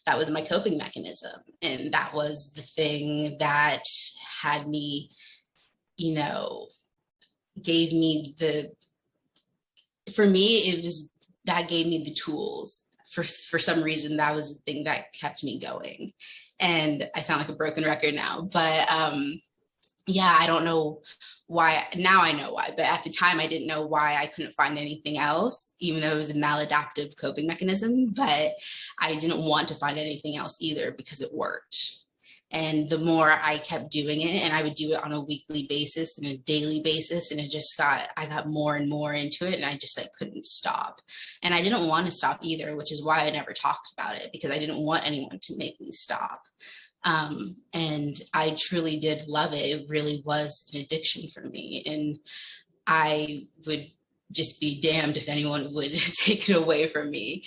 that was my coping mechanism. And that was the thing that had me, gave me for me, it was that gave me the tools. For some reason, that was the thing that kept me going. And I sound like a broken record now, but yeah, I don't know why. Now I know why, but at the time I didn't know why I couldn't find anything else, even though it was a maladaptive coping mechanism, but I didn't want to find anything else either because it worked. And the more I kept doing it, and I would do it on a weekly basis and a daily basis, and I got more and more into it, and I just couldn't stop. And I didn't want to stop either, which is why I never talked about it, because I didn't want anyone to make me stop. And I truly did love it. It really was an addiction for me. And I would just be damned if anyone would take it away from me.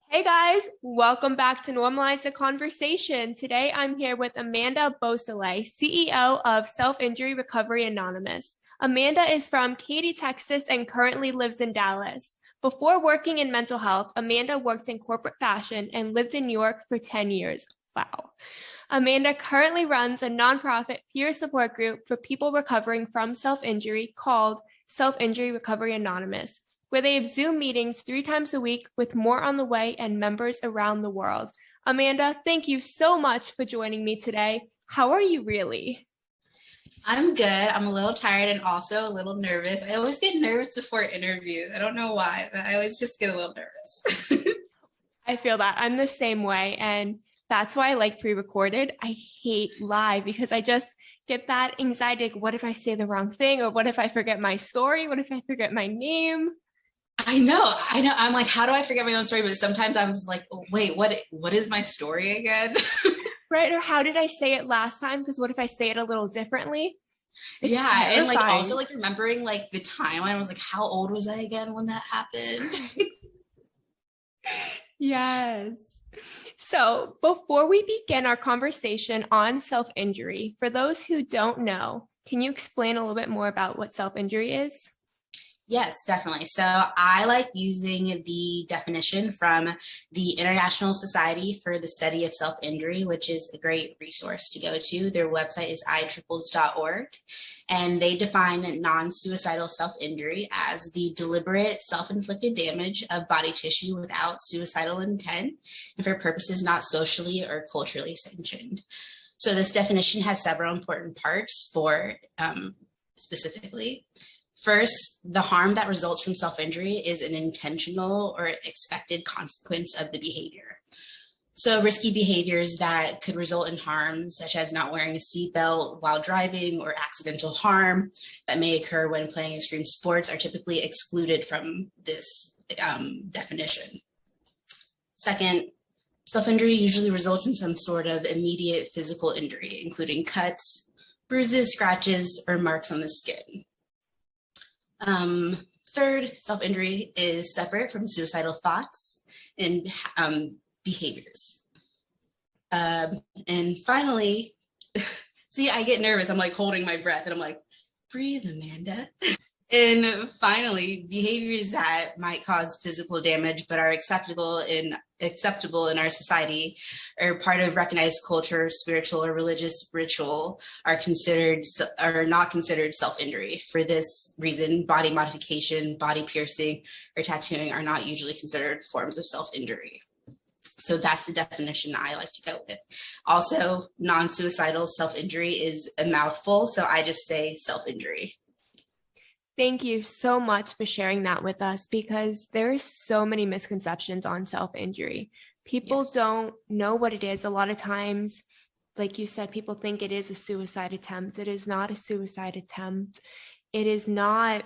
Hey guys, welcome back to Normalize The Conversation. Today I'm here with Amanda Beausoleil, CEO of SelfInjury Recovery Anonymous. Amanda is from Katy, Texas, and currently lives in Dallas. Before working in mental health, Amanda worked in corporate fashion and lived in New York for 10 years. Wow. Amanda currently runs a nonprofit peer support group for people recovering from self-injury called SelfInjury Recovery Anonymous, where they have Zoom meetings 3 times a week with more on the way and members around the world. Amanda, thank you so much for joining me today. How are you really? I'm good. I'm a little tired and also a little nervous. I always get nervous before interviews. I don't know why, but I always just get a little nervous. I feel that. I'm the same way. And that's why I like pre-recorded. I hate live because I just get that anxiety. Like, what if I say the wrong thing? Or what if I forget my story? What if I forget my name? I know. I'm like, how do I forget my own story? But sometimes I was like, oh, wait, what is my story again? Right. Or how did I say it last time? Because what if I say it a little differently? It's terrifying. And also remembering the timeline. I was like, how old was I again when that happened? Yes. So before we begin our conversation on self-injury, for those who don't know, can you explain a little bit more about what self-injury is? Yes, definitely. So I like using the definition from the International Society for the Study of Self-Injury, which is a great resource to go to. Their website is IEEE.org, and they define non-suicidal self-injury as the deliberate self-inflicted damage of body tissue without suicidal intent and for purposes not socially or culturally sanctioned. So this definition has several important parts for specifically. First, the harm that results from self-injury is an intentional or expected consequence of the behavior. So risky behaviors that could result in harm, such as not wearing a seatbelt while driving or accidental harm that may occur when playing extreme sports, are typically excluded from this definition. Second, self-injury usually results in some sort of immediate physical injury, including cuts, bruises, scratches, or marks on the skin. Third, self-injury is separate from suicidal thoughts and behaviors. And finally, see, I get nervous. I'm holding my breath and I'm like, breathe, Amanda. And finally, behaviors that might cause physical damage but are acceptable in our society or part of recognized culture, spiritual or religious ritual are not considered self-injury. For this reason, body modification, body piercing, or tattooing are not usually considered forms of self-injury. So that's the definition I like to go with. Also, non-suicidal self-injury is a mouthful, so I just say self-injury. Thank you so much for sharing that with us, because there are so many misconceptions on self-injury. People don't know what it is. A lot of times, like you said, people think it is a suicide attempt. It is not a suicide attempt. It is not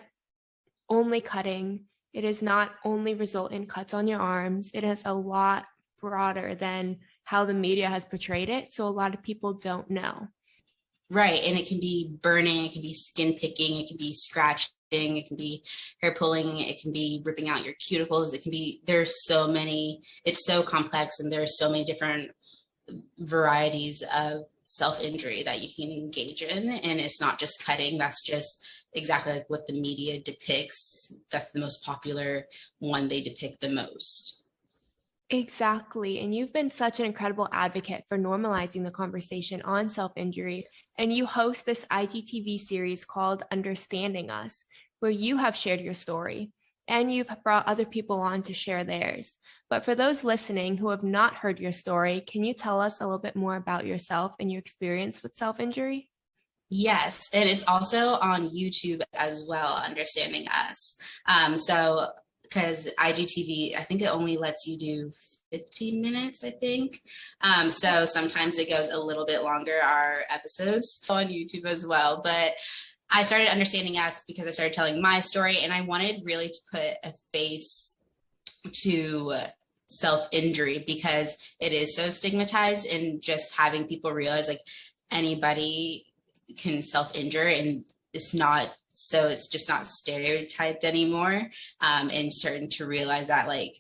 only cutting. It is not only result in cuts on your arms. It is a lot broader than how the media has portrayed it. So a lot of people don't know. Right. And it can be burning, it can be skin picking, it can be scratching, it can be hair pulling, it can be ripping out your cuticles. There's so many, it's so complex, and there's so many different varieties of self-injury that you can engage in. And it's not just cutting, that's just exactly like what the media depicts. That's the most popular one they depict the most. Exactly. And you've been such an incredible advocate for normalizing the conversation on self-injury. And you host this IGTV series called Understanding Us, where you have shared your story and you've brought other people on to share theirs. But for those listening who have not heard your story, can you tell us a little bit more about yourself and your experience with self-injury? Yes, and it's also on YouTube as well, Understanding Us. So because IGTV, I think it only lets you do 15 minutes, I think. So sometimes it goes a little bit longer, our episodes on YouTube as well. But I started Understanding Us because I started telling my story, and I wanted really to put a face to self-injury because it is so stigmatized, and just having people realize like anybody can self-injure, and it's just not stereotyped anymore, and starting to realize that like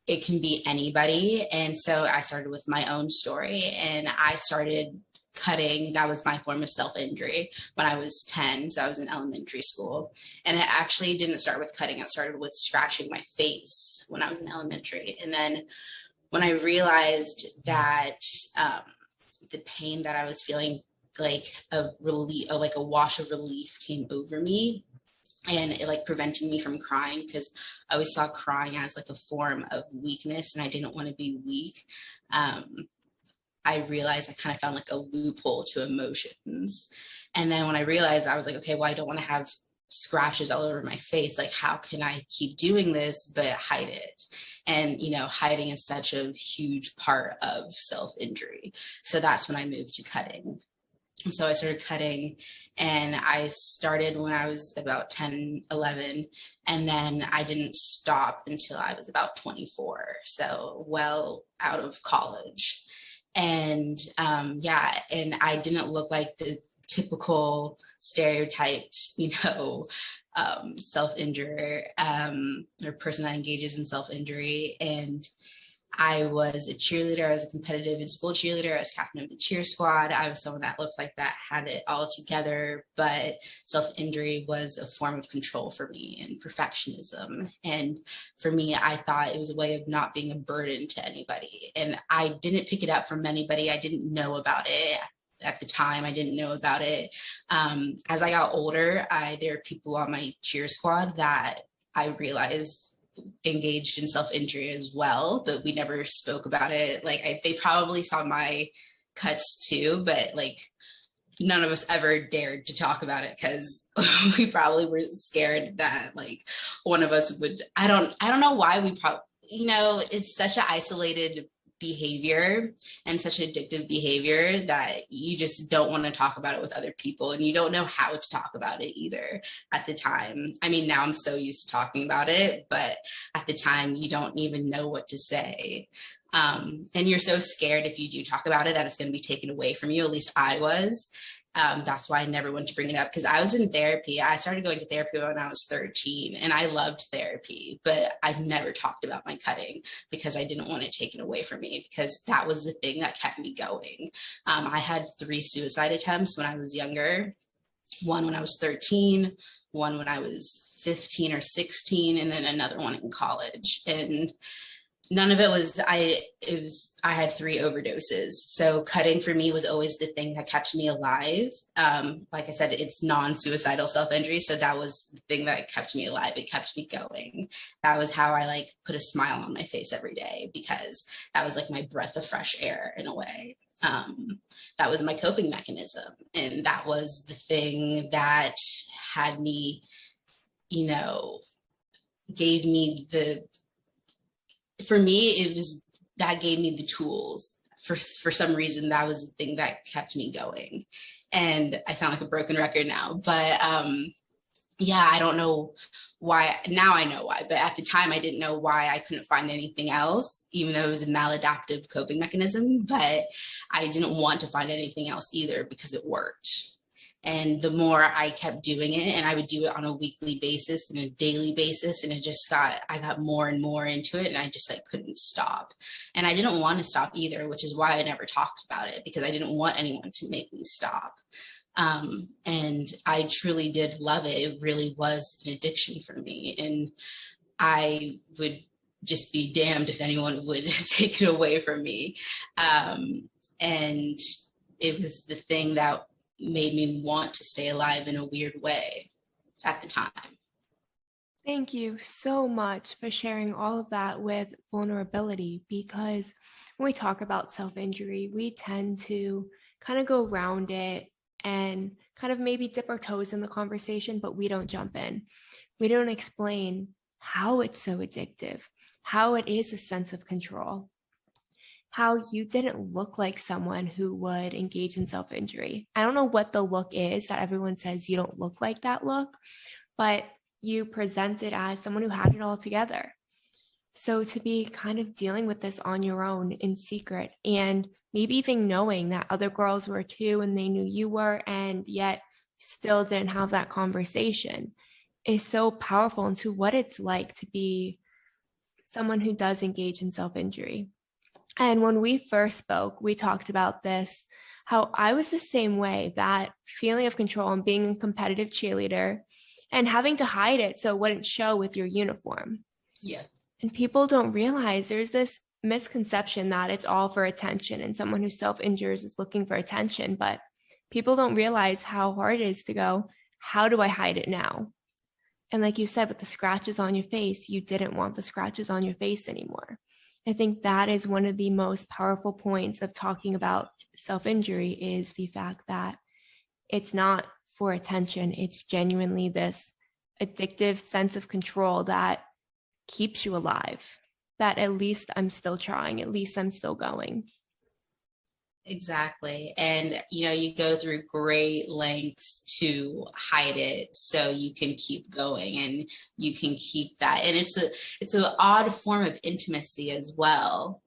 it can be anybody. And so I started with my own story, and I started cutting. That was my form of self-injury when I was 10. So I was in elementary school, and it actually didn't start with cutting. It started with scratching my face when I was in elementary. And then when I realized that the pain that I was feeling, like a relief, like a wash of relief came over me, and it like prevented me from crying, because I always saw crying as like a form of weakness, and I didn't want to be weak. I realized I kind of found like a loophole to emotions. And then when I realized, I was like, okay, well, I don't want to have scratches all over my face. Like, how can I keep doing this but hide it? And hiding is such a huge part of self-injury. So that's when I moved to cutting. And so I started cutting, and I started when I was about 10, 11, and then I didn't stop until I was about 24, so well out of college. And and I didn't look like the typical stereotyped, self-injurer, or person that engages in self-injury. And I was a cheerleader. I was a competitive in school cheerleader. I was captain of the cheer squad. I was someone that looked like that, had it all together, but self-injury was a form of control for me, and perfectionism. And for me, I thought it was a way of not being a burden to anybody. And I didn't pick it up from anybody. I didn't know about it. At the time, I didn't know about it. As I got older, there are people on my cheer squad that I realized engaged in self-injury as well, but we never spoke about it. Like they probably saw my cuts too, but like none of us ever dared to talk about it, because we probably were scared that like one of us would. I don't know why we probably, it's such an isolated behavior and such addictive behavior that you just don't want to talk about it with other people, and you don't know how to talk about it either at the time. I mean, now I'm so used to talking about it, but at the time you don't even know what to say. And you're so scared if you do talk about it that it's going to be taken away from you. At least I was. That's why I never went to bring it up, because I was in therapy. I started going to therapy when I was 13, and I loved therapy, but I never talked about my cutting because I didn't want it taken away from me, because that was the thing that kept me going. I had 3 suicide attempts when I was younger, one when I was 13, one when I was 15 or 16, and then another one in college. And none of it was, I had 3 overdoses. So cutting for me was always the thing that kept me alive. Like I said, it's non-suicidal self-injury. So that was the thing that kept me alive. It kept me going. That was how I like put a smile on my face every day, because that was like my breath of fresh air in a way. That was my coping mechanism. And that was the thing that had me, gave me for me, it was that gave me the tools. For some reason, that was the thing that kept me going. And I sound like a broken record now, but I don't know why. Now I know why, but at the time I didn't know why. I couldn't find anything else, even though it was a maladaptive coping mechanism, but I didn't want to find anything else either, because it worked. And the more I kept doing it, and I would do it on a weekly basis and a daily basis, and I got more and more into it, and I just like couldn't stop. And I didn't want to stop either, which is why I never talked about it, because I didn't want anyone to make me stop. And I truly did love it. It really was an addiction for me. And I would just be damned if anyone would take it away from me. And it was the thing that made me want to stay alive in a weird way at the time. Thank you so much for sharing all of that with vulnerability, because when we talk about self-injury, we tend to kind of go around it and kind of maybe dip our toes in the conversation, but we don't jump in. We don't explain how it's so addictive, how it is a sense of control, how you didn't look like someone who would engage in self-injury. I don't know what the look is that everyone says you don't look like that look, but you presented as someone who had it all together. So to be kind of dealing with this on your own in secret, and maybe even knowing that other girls were too, and they knew you were, and yet still didn't have that conversation, is so powerful into what it's like to be someone who does engage in self-injury. And when we first spoke, we talked about this, how I was the same way, that feeling of control and being a competitive cheerleader and having to hide it so it wouldn't show with your uniform. Yeah. And people don't realize there's this misconception that it's all for attention, and someone who self-injures is looking for attention, but people don't realize how hard it is to go, how do I hide it now? And like you said, with the scratches on your face, you didn't want the scratches on your face anymore. I think that is one of the most powerful points of talking about self-injury, is the fact that it's not for attention. It's genuinely this addictive sense of control that keeps you alive, that at least I'm still trying, at least I'm still going. Exactly. And, you go through great lengths to hide it so you can keep going and you can keep that. And it's an odd form of intimacy as well.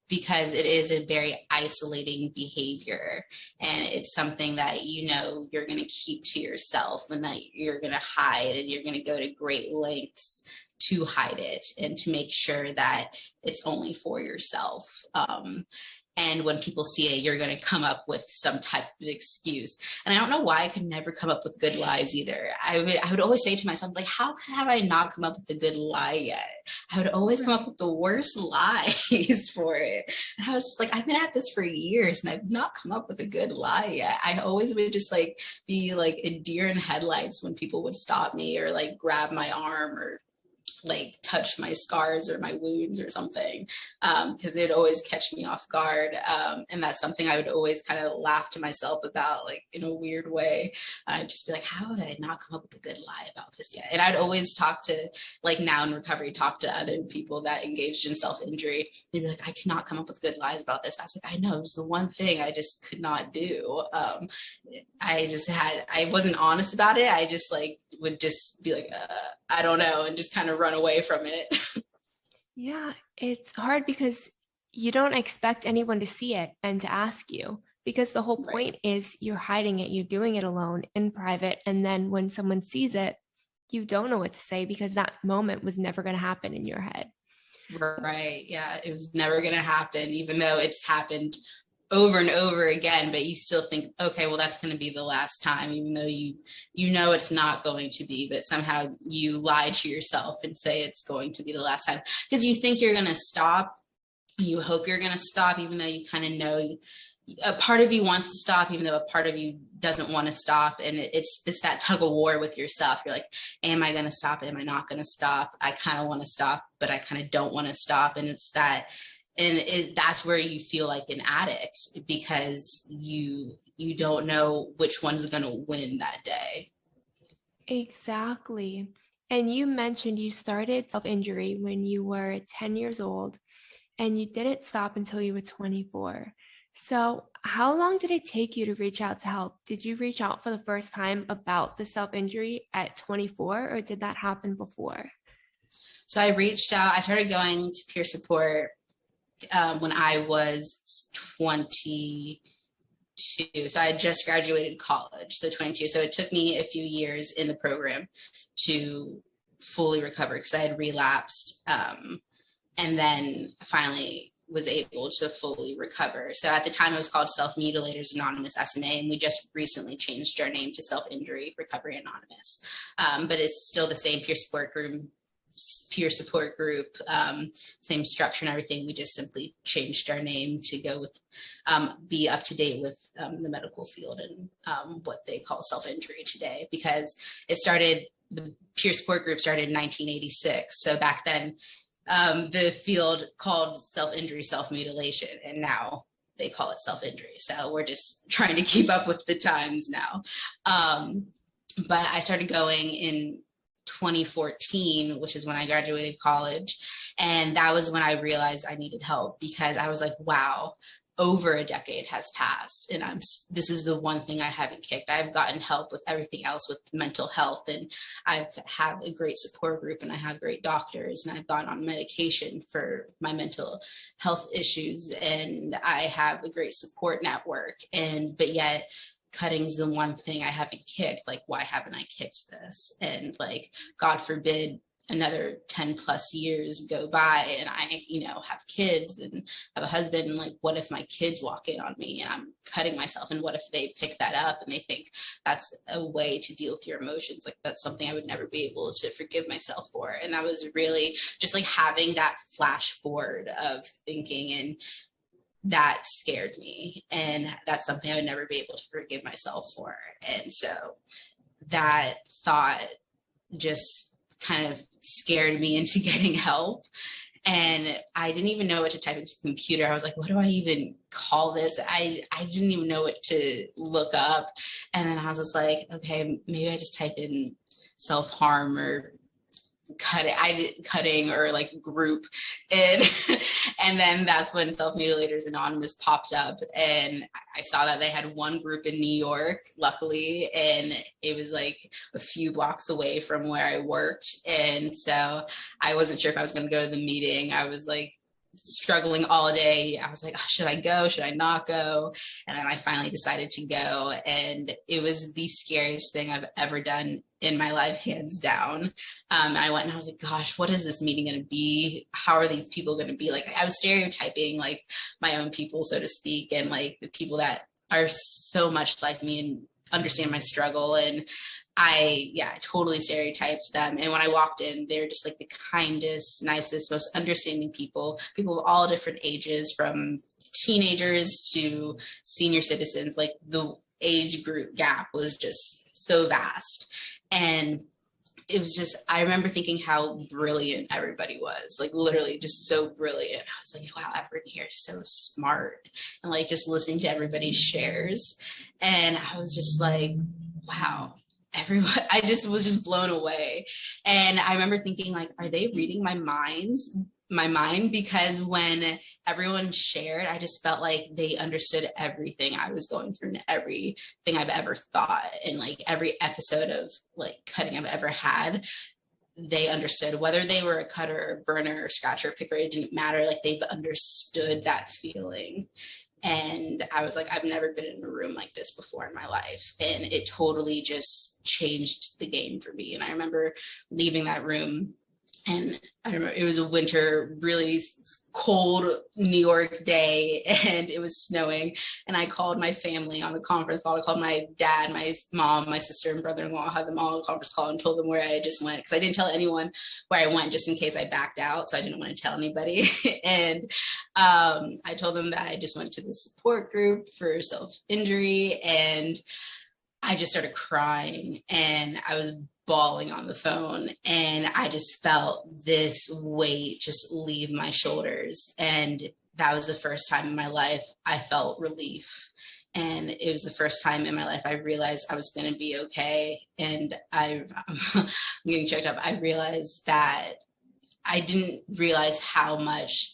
Because it is a very isolating behavior, and it's something that you're going to keep to yourself, and that you're going to hide, and you're going to go to great lengths to hide it and to make sure that it's only for yourself. And when people see it, you're going to come up with some type of excuse. And I don't know why I could never come up with good lies either. I would always say to myself, like, how have I not come up with a good lie yet? I would always come up with the worst lies for it. And I was just like, I've been at this for years and I've not come up with a good lie yet. I always would just be like a deer in headlights when people would stop me or grab my arm or touch my scars or my wounds or something, because it'd always catch me off guard. And that's something I would always kind of laugh to myself about, in a weird way. I'd just be like, how have I not come up with a good lie about this yet? And I'd always talk to, now in recovery, talk to other people that engaged in self-injury. They'd be like, I cannot come up with good lies about this. I was like, I know, it's the one thing I just could not do. I wasn't honest about it. I just would just be like, I don't know, and just kind of run away from it. Yeah, it's hard because you don't expect anyone to see it and to ask you, because the whole point is you're hiding it, you're doing it alone in private. And then when someone sees it, you don't know what to say, because that moment was never going to happen in your head. Right. Yeah, it was never going to happen, even though it's happened over and over again, but you still think, okay, well, that's going to be the last time, even though it's not going to be, but somehow you lie to yourself and say it's going to be the last time, because you think you're going to stop. You hope you're going to stop, even though you kind of know a part of you wants to stop, even though a part of you doesn't want to stop. And it's that tug of war with yourself. You're like, am I going to stop? Am I not going to stop? I kind of want to stop, but I kind of don't want to stop. And it's that. And that's where you feel like an addict, because you don't know which one's going to win that day. Exactly. And you mentioned you started self-injury when you were 10 years old, and you didn't stop until you were 24. So how long did it take you to reach out to help? Did you reach out for the first time about the self-injury at 24, or did that happen before? So I reached out. I started going to peer support when I was 22. So I had just graduated college, so 22. So it took me a few years in the program to fully recover, because I had relapsed, and then finally was able to fully recover. So at the time it was called Self-Mutilators Anonymous SMA, and we just recently changed our name to SelfInjury Recovery Anonymous. But it's still the same peer support group, same structure and everything. We just simply changed our name to go with, be up to date with the medical field and what they call self-injury today, because the peer support group started in 1986. So back then, the field called self-injury self-mutilation, and now they call it self-injury. So we're just trying to keep up with the times now. But I started going in 2014, which is when I graduated college. And that was when I realized I needed help, because I was like, wow, over a decade has passed, and this is the one thing I haven't kicked. I've gotten help with everything else with mental health, and I have a great support group, and I have great doctors, and I've gone on medication for my mental health issues, and I have a great support network. But yet cutting's the one thing I haven't kicked. Like, why haven't I kicked this? And like, God forbid another 10 plus years go by and I, have kids and have a husband, and like, what if my kids walk in on me and I'm cutting myself? And what if they pick that up and they think that's a way to deal with your emotions? Like, that's something I would never be able to forgive myself for. And that was really just like having that flash forward of thinking, and that scared me. And that's something I would never be able to forgive myself for. And so that thought just kind of scared me into getting help. And I didn't even know what to type into the computer. I was like, what do I even call this? I didn't even know what to look up. And then I was just like, okay, maybe I just type in self-harm or cutting or like group, and then that's when Self-Mutilators Anonymous popped up, and I saw that they had one group in New York, luckily, and it was like a few blocks away from where I worked. And so I wasn't sure if I was going to go to the meeting. I was like struggling all day. I was like, oh, should I go? Should I not go? And then I finally decided to go, and it was the scariest thing I've ever done in my life, hands down. And I went and I was like, gosh, what is this meeting going to be? How are these people going to be? Like, I was stereotyping like my own people, so to speak, and like the people that are so much like me and understand my struggle. And I totally stereotyped them. And when I walked in, they're just like the kindest, nicest, most understanding people of all different ages, from teenagers to senior citizens. Like, the age group gap was just so vast. And it was just, I remember thinking how brilliant everybody was, like literally just so brilliant. I was like, wow, everyone here is so smart. And like, just listening to everybody's shares. And I was just like, wow, everyone, I just was just blown away. And I remember thinking like, are they reading my mind? Because when everyone shared, I just felt like they understood everything I was going through and everything I've ever thought, and like every episode of like cutting I've ever had, they understood. Whether they were a cutter or burner or scratcher or picker, it didn't matter. Like, they've understood that feeling. And I was like, I've never been in a room like this before in my life. And it totally just changed the game for me. And I remember leaving that room, and I remember it was a winter, really cold New York day, and it was snowing. And I called my family on a conference call. I called my dad, my mom, my sister, and brother-in-law. I had them all on a conference call and told them where I just went, because I didn't tell anyone where I went just in case I backed out. So I didn't want to tell anybody. And I told them that I just went to the support group for self-injury, and I just started crying, and I was bawling on the phone, and I just felt this weight just leave my shoulders. And that was the first time in my life I felt relief. And it was the first time in my life I realized I was going to be okay. And I'm getting checked up. I realized that I didn't realize how much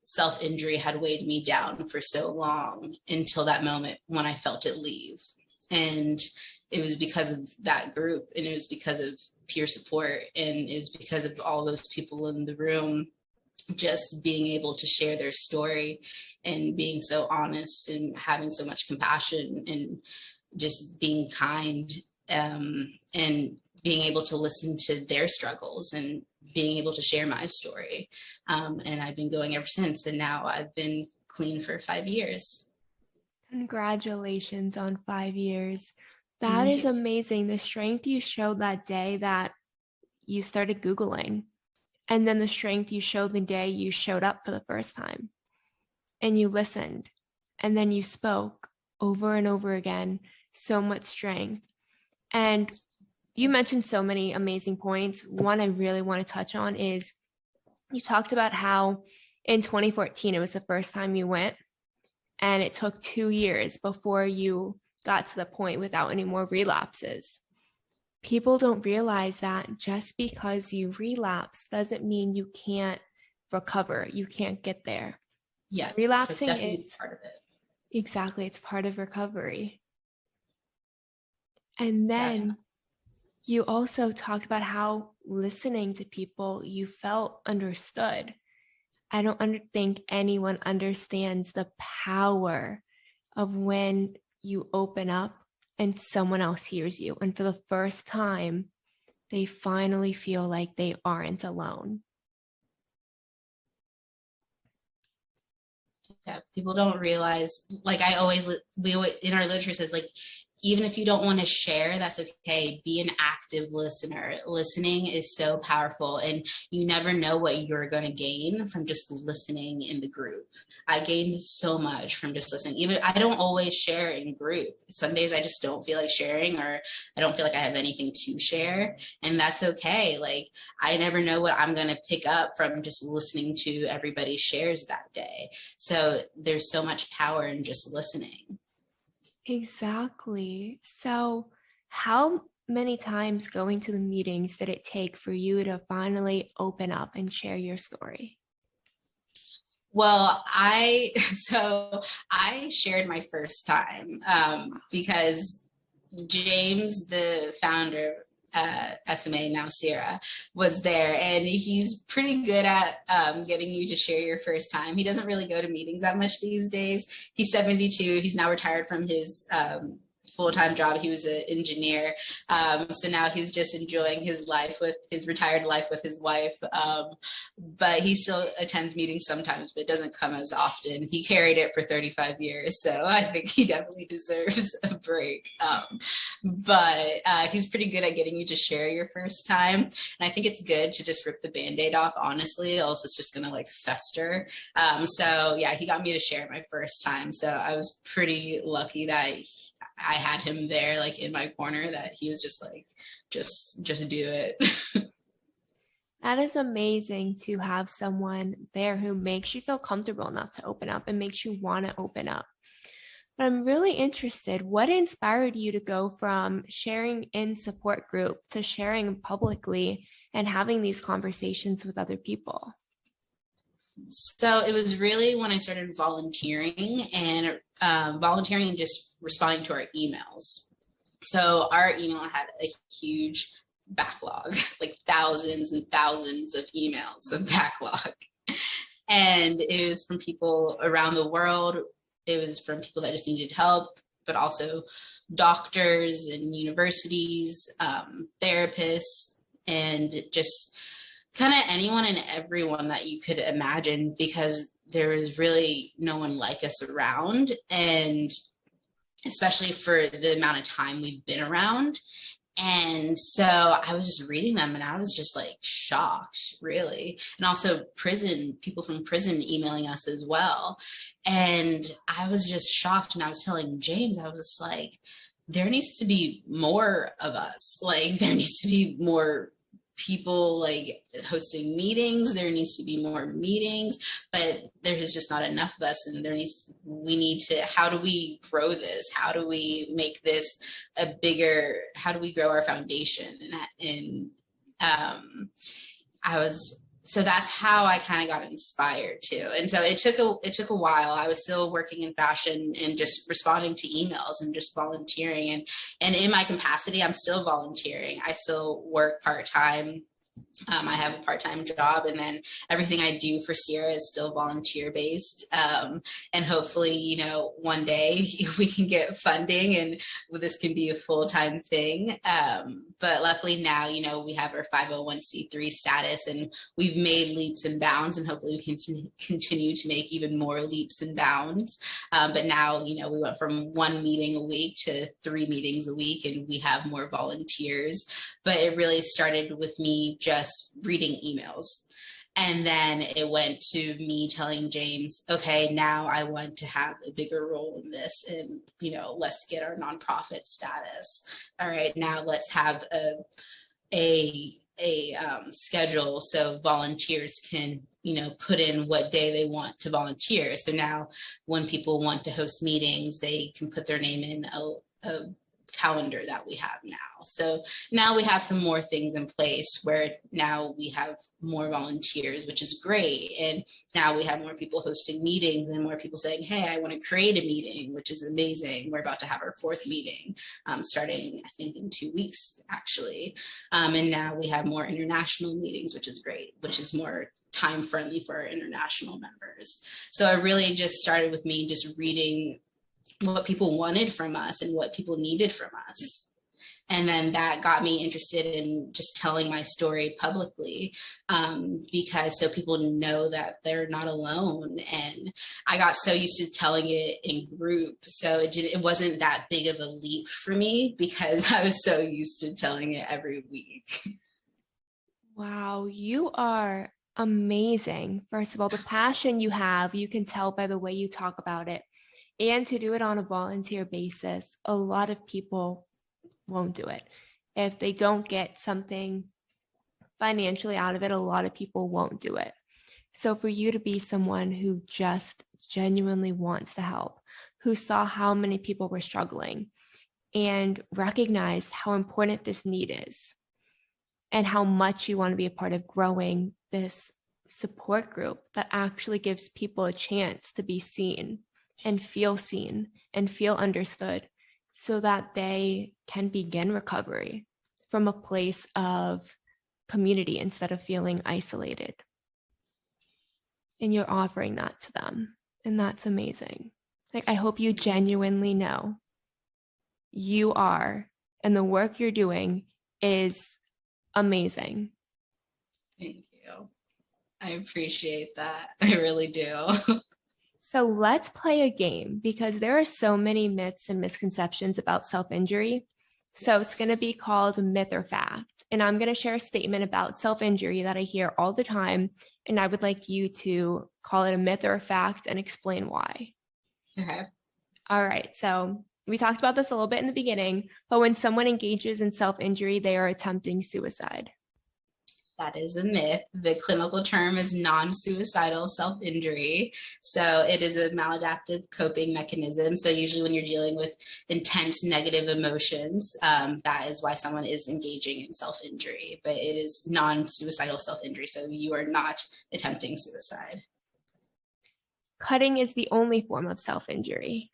self-injury had weighed me down for so long until that moment when I felt it leave. And it was because of that group, and it was because of peer support, and it was because of all those people in the room just being able to share their story and being so honest and having so much compassion and just being kind. And being able to listen to their struggles and being able to share my story. And I've been going ever since. And now I've been clean for 5 years. Congratulations on 5 years. That Thank is you. amazing. The strength you showed that day that you started Googling, and then the strength you showed the day you showed up for the first time and you listened, and then you spoke over and over again. So much strength. And you mentioned so many amazing points. One I really want to touch on is you talked about how in 2014, it was the first time you went, and it took 2 years before you got to the point without any more relapses. People don't realize that just because you relapse doesn't mean you can't recover. You can't get there. Yeah, Relapsing so it's definitely is part of it. exactly, it's part of recovery. And then you also talked about how listening to people, you felt understood. I don't think anyone understands the power of when you open up and someone else hears you. And for the first time, they finally feel like they aren't alone. Yeah, people don't realize, like in our literature says, like, even if you don't want to share, that's okay. Be an active listener. Listening is so powerful, and you never know what you're going to gain from just listening in the group. I gained so much from just listening. Even I don't always share in group. Some days I just don't feel like sharing, or I don't feel like I have anything to share, and that's okay. Like, I never know what I'm going to pick up from just listening to everybody's shares that day. So there's so much power in just listening. Exactly. So how many times going to the meetings did it take for you to finally open up and share your story? Well, I shared my first time because James, the founder, SMA, now SIRA, was there, and he's pretty good at getting you to share your first time. He doesn't really go to meetings that much these days. He's 72. He's now retired from his full-time job. He was an engineer. So now he's just enjoying his life with his retired life with his wife. But he still attends meetings sometimes, but doesn't come as often. He carried it for 35 years. So I think he definitely deserves a break. But he's pretty good at getting you to share your first time. And I think it's good to just rip the Band-Aid off, honestly, else it's just going to like fester. So yeah, he got me to share my first time. So I was pretty lucky that I had him there, like in my corner, that he was just like, just do it. That is amazing to have someone there who makes you feel comfortable enough to open up and makes you want to open up. But I'm really interested, what inspired you to go from sharing in support group to sharing publicly and having these conversations with other people? So it was really when I started volunteering and just responding to our emails. So our email had a huge backlog, like thousands and thousands of emails of backlog. And it was from people around the world. It was from people that just needed help, but also doctors and universities, therapists, and just kind of anyone and everyone that you could imagine, because there was really no one like us around, and especially for the amount of time we've been around. And so I was just reading them and I was just like shocked, really. And also people from prison emailing us as well. And I was just shocked. And I was telling James, I was just like, there needs to be more of us. Like, there needs to be more people like hosting meetings. There needs to be more meetings, but there's just not enough of us. And how do we grow this? How do we make this how do we grow our foundation? So that's how I kind of got inspired too. And so it took a while. I was still working in fashion and just responding to emails and just volunteering. And in my capacity, I'm still volunteering. I still work part-time I have a part-time job, and then everything I do for SIRA is still volunteer-based. And hopefully, one day we can get funding and this can be a full-time thing. But luckily now, we have our 501c3 status, and we've made leaps and bounds, and hopefully we can continue to make even more leaps and bounds. But now, we went from 1 meeting a week to 3 meetings a week, and we have more volunteers. But it really started with me just reading emails. And then it went to me telling James, okay, now I want to have a bigger role in this, and, let's get our nonprofit status. All right, now let's have a schedule so volunteers can put in what day they want to volunteer. So now when people want to host meetings, they can put their name in a calendar that we have now. So now we have some more things in place where now we have more volunteers, which is great. And now we have more people hosting meetings and more people saying, hey, I want to create a meeting, which is amazing. We're about to have our 4th meeting starting, I think, in 2 weeks, actually. And now we have more international meetings, which is great, which is more time friendly for our international members. So it really just started with me just reading what people wanted from us and what people needed from us. And then that got me interested in just telling my story publicly, because so people know that they're not alone. And I got so used to telling it in group, so it wasn't that big of a leap for me because I was so used to telling it every week. Wow, you are amazing. First of all, the passion you have, you can tell by the way you talk about it. And to do it on a volunteer basis, a lot of people won't do it. If they don't get something financially out of it, a lot of people won't do it. So for you to be someone who just genuinely wants to help, who saw how many people were struggling and recognized how important this need is and how much you want to be a part of growing this support group that actually gives people a chance to be seen and feel understood so that they can begin recovery from a place of community instead of feeling isolated. And you're offering that to them. And that's amazing. Like, I hope you genuinely know you are, and the work you're doing is amazing. Thank you. I appreciate that. I really do. So let's play a game because there are so many myths and misconceptions about self-injury. So It's going to be called Myth or Fact. And I'm going to share a statement about self-injury that I hear all the time. And I would like you to call it a myth or a fact and explain why. Okay. All right. So we talked about this a little bit in the beginning, but when someone engages in self-injury, they are attempting suicide. That is a myth. The clinical term is non-suicidal self-injury. So it is a maladaptive coping mechanism. So usually when you're dealing with intense negative emotions, that is why someone is engaging in self-injury. But it is non-suicidal self-injury. So you are not attempting suicide. Cutting is the only form of self-injury.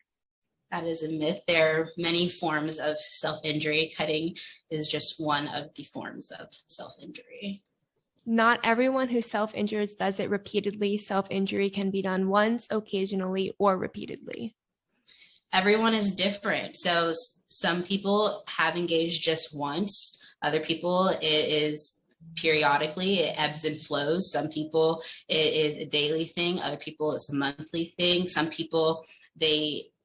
That is a myth. There are many forms of self-injury. Cutting is just one of the forms of self-injury. Not everyone who self-injures does it repeatedly. Self-injury can be done once, occasionally, or repeatedly. Everyone is different. So some people have engaged just once. Other people, it is periodically, it ebbs and flows. Some people, it is a daily thing. Other people, it's a monthly thing. Some people,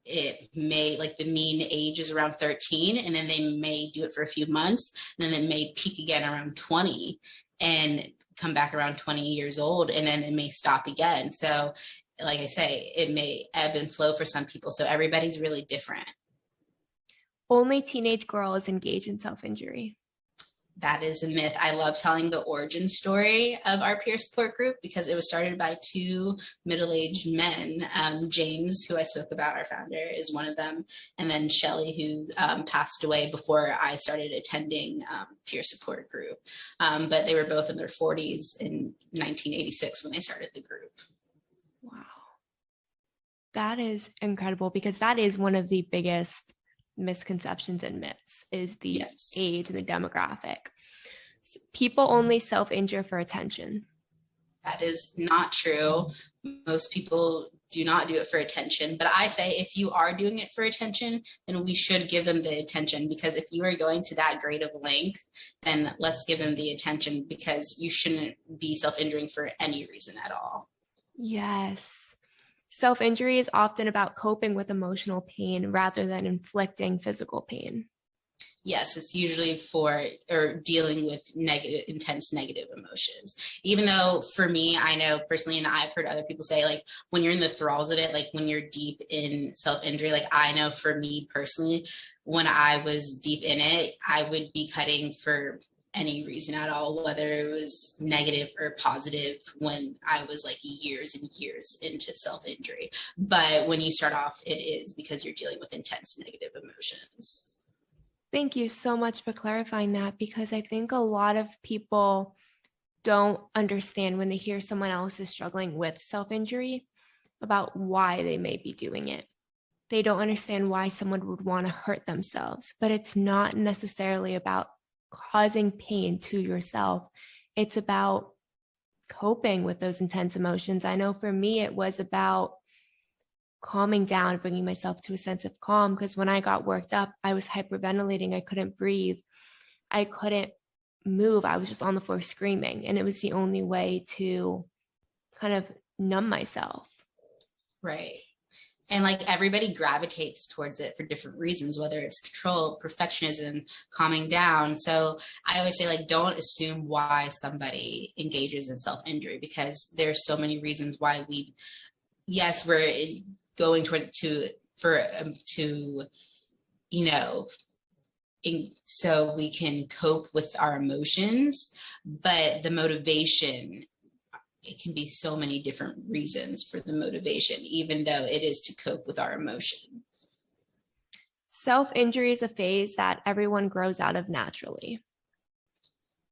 it may, like the mean age is around 13, and then they may do it for a few months, and then it may peak again around 20 and come back around 20 years old, and then it may stop again. So like I say, it may ebb and flow for some people. So everybody's really different. Only teenage girls engage in self-injury. That is a myth. I love telling the origin story of our peer support group because it was started by 2 middle-aged men. James, who I spoke about, our founder, is one of them. And then Shelly, who passed away before I started attending peer support group. But they were both in their 40s in 1986 when they started the group. Wow. That is incredible because that is one of the biggest misconceptions and myths is the age and the demographic. People only self-injure for attention. That is not true. Most people do not do it for attention. But I say if you are doing it for attention, then we should give them the attention, because if you are going to that great of length, then let's give them the attention, because you shouldn't be self-injuring for any reason at all. Yes. Self-injury is often about coping with emotional pain rather than inflicting physical pain. Yes, it's usually for or dealing with intense negative emotions. Even though for me, I know personally, and I've heard other people say, like, when you're in the thralls of it, like when you're deep in self-injury, like I know for me personally, when I was deep in it, I would be cutting for any reason at all, whether it was negative or positive, when I was like years and years into self-injury. But when you start off, it is because you're dealing with intense negative emotions. Thank you so much for clarifying that, because I think a lot of people don't understand when they hear someone else is struggling with self-injury about why they may be doing it. They don't understand why someone would want to hurt themselves, but it's not necessarily about causing pain to yourself. It's about coping with those intense emotions. I know for me, it was about calming down, bringing myself to a sense of calm, because when I got worked up, I was hyperventilating. I couldn't breathe. I couldn't move. I was just on the floor screaming, and it was the only way to kind of numb myself. Right. And like everybody gravitates towards it for different reasons, whether it's control, perfectionism, calming down. So I always say, like, don't assume why somebody engages in self-injury, because there's so many reasons why we're going towards it so we can cope with our emotions, but the motivation, it can be so many different reasons for the motivation, even though it is to cope with our emotion. Self-injury is a phase that everyone grows out of naturally.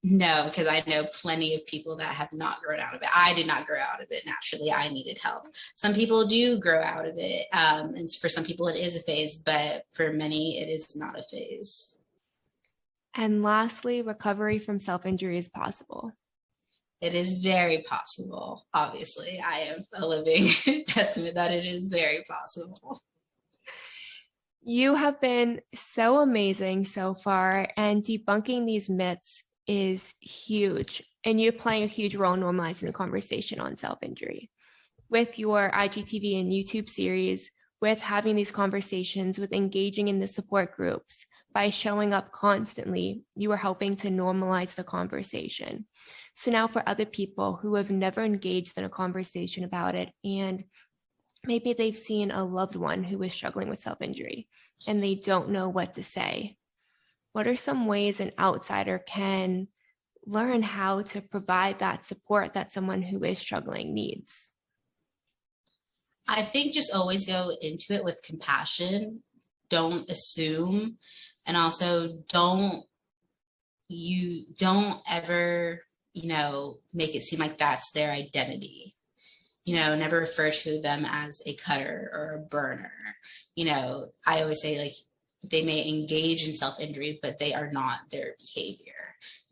No, because I know plenty of people that have not grown out of it. I did not grow out of it naturally. I needed help. Some people do grow out of it. And for some people it is a phase, but for many it is not a phase. And lastly, recovery from self-injury is possible. It is very possible. Obviously, I am a living testament that it is very possible. You have been so amazing so far, and debunking these myths is huge. And you're playing a huge role in normalizing the conversation on self-injury. With your IGTV and YouTube series, with having these conversations, with engaging in the support groups, by showing up constantly, you are helping to normalize the conversation. So now for other people who have never engaged in a conversation about it, and maybe they've seen a loved one who is struggling with self-injury and they don't know what to say, what are some ways an outsider can learn how to provide that support that someone who is struggling needs? I think just always go into it with compassion. Don't assume. And also don't ever, make it seem like that's their identity. Never refer to them as a cutter or a burner. I always say, like, they may engage in self-injury, but they are not their behavior.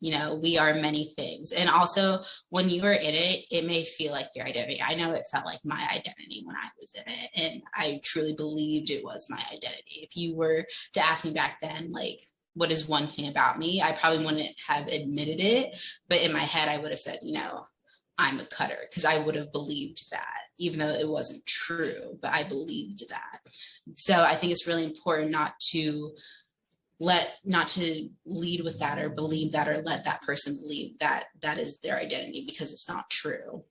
We are many things. And also, when you are in it, it may feel like your identity. I know it felt like my identity when I was in it, and I truly believed it was my identity. If you were to ask me back then, like, what is one thing about me, I probably wouldn't have admitted it, but in my head, I would have said, I'm a cutter, because I would have believed that, even though it wasn't true, but I believed that. So I think it's really important not to lead with that or believe that, or let that person believe that that is their identity, because it's not true.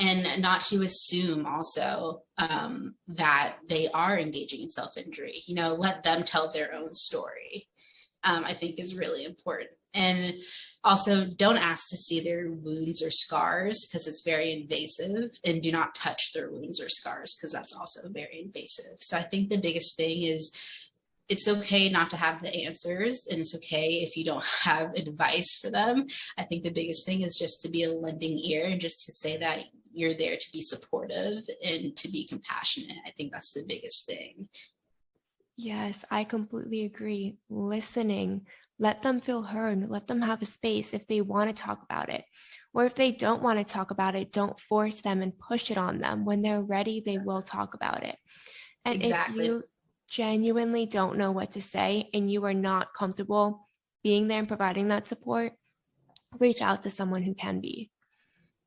And not to assume also that they are engaging in self-injury. Let them tell their own story. I think is really important. And also, don't ask to see their wounds or scars, because it's very invasive, and do not touch their wounds or scars, because that's also very invasive. So I think the biggest thing is, it's okay not to have the answers, and it's okay if you don't have advice for them. I think the biggest thing is just to be a lending ear, and just to say that you're there to be supportive and to be compassionate. I think that's the biggest thing. Yes, I completely agree. Listening let them feel heard, let them have a space if they want to talk about it. Or if they don't want to talk about it, don't force them and push it on them. When they're ready, they will talk about it. And if Exactly. you genuinely don't know what to say and you are not comfortable being there and providing that support, reach out to someone who can be.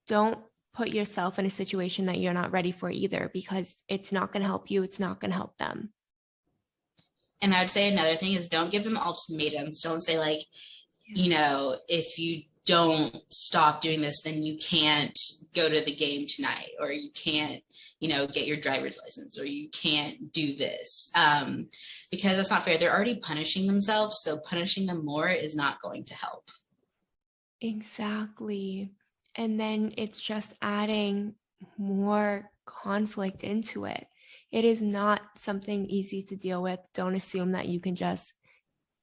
Don't put yourself in a situation that you're not ready for either, because it's not going to help you. It's not going to help them. And I would say another thing is don't give them ultimatums. Don't say like, you know, if you don't stop doing this, then you can't go to the game tonight, or you can't, you know, get your driver's license, or you can't do this, because that's not fair. They're already punishing themselves. So punishing them more is not going to help. Exactly. And then it's just adding more conflict into it. It is not something easy to deal with. Don't assume that you can just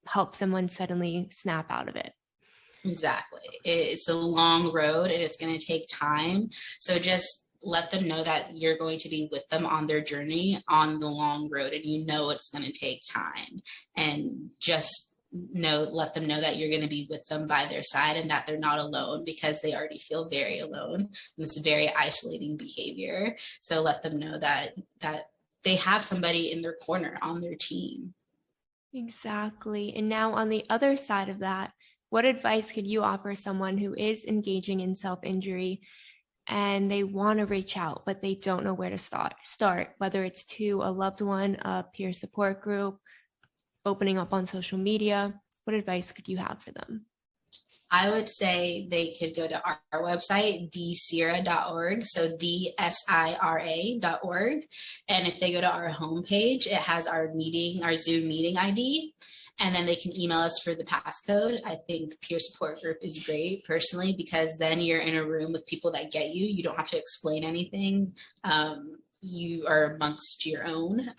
help someone suddenly snap out of it. Exactly. It's a long road and it's going to take time. So just let them know that you're going to be with them on their journey on the long road, and you know it's going to take time. And just let them know that you're going to be with them by their side and that they're not alone, because they already feel very alone. And it's a very isolating behavior. So let them know that they have somebody in their corner on their team. Exactly. And now on the other side of that, what advice could you offer someone who is engaging in self-injury and they want to reach out, but they don't know where to start, whether it's to a loved one, a peer support group, opening up on social media? What advice could you have for them? I would say they could go to our website, thesira.org. So thesira.org. And if they go to our homepage, it has our Zoom meeting ID. And then they can email us for the passcode. I think peer support group is great personally, because then you're in a room with people that get you. You don't have to explain anything. You are amongst your own,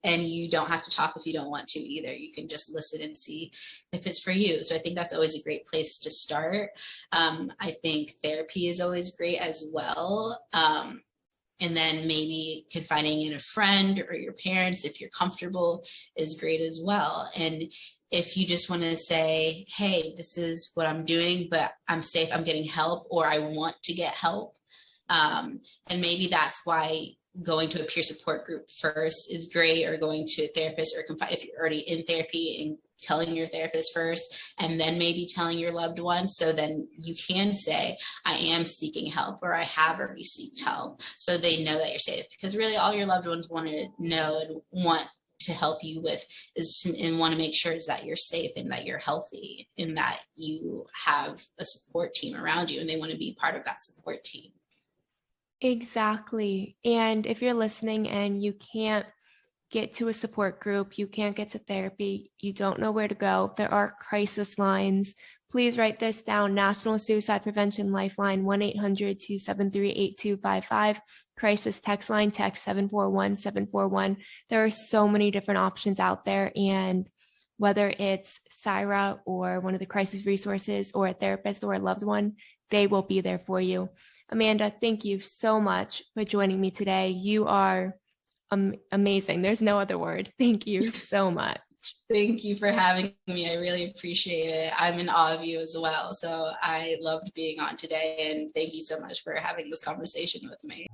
and you don't have to talk if you don't want to either. You can just listen and see if it's for you. So I think that's always a great place to start. I think therapy is always great as well. And then maybe confiding in a friend or your parents, if you're comfortable, is great as well. And if you just want to say, hey, this is what I'm doing, but I'm safe, I'm getting help, or I want to get help. And maybe that's why going to a peer support group first is great, or going to a therapist, or if you're already in therapy, and telling your therapist first, and then maybe telling your loved one. So then you can say, I am seeking help, or I have already sought help, so they know that you're safe. Because really all your loved ones want to know and want to help you with and want to make sure is that you're safe and that you're healthy and that you have a support team around you, and they want to be part of that support team. Exactly. And if you're listening and you can't get to a support group, you can't get to therapy, you don't know where to go, there are crisis lines. Please write this down: National Suicide Prevention Lifeline, 1-800-273-8255. Crisis text line, text 741-741. There are so many different options out there, and whether it's SIRA or one of the crisis resources or a therapist or a loved one, they will be there for you. Amanda, thank you so much for joining me today. You are amazing. There's no other word. Thank you so much. Thank you for having me. I really appreciate it. I'm in awe of you as well. So I loved being on today, and thank you so much for having this conversation with me.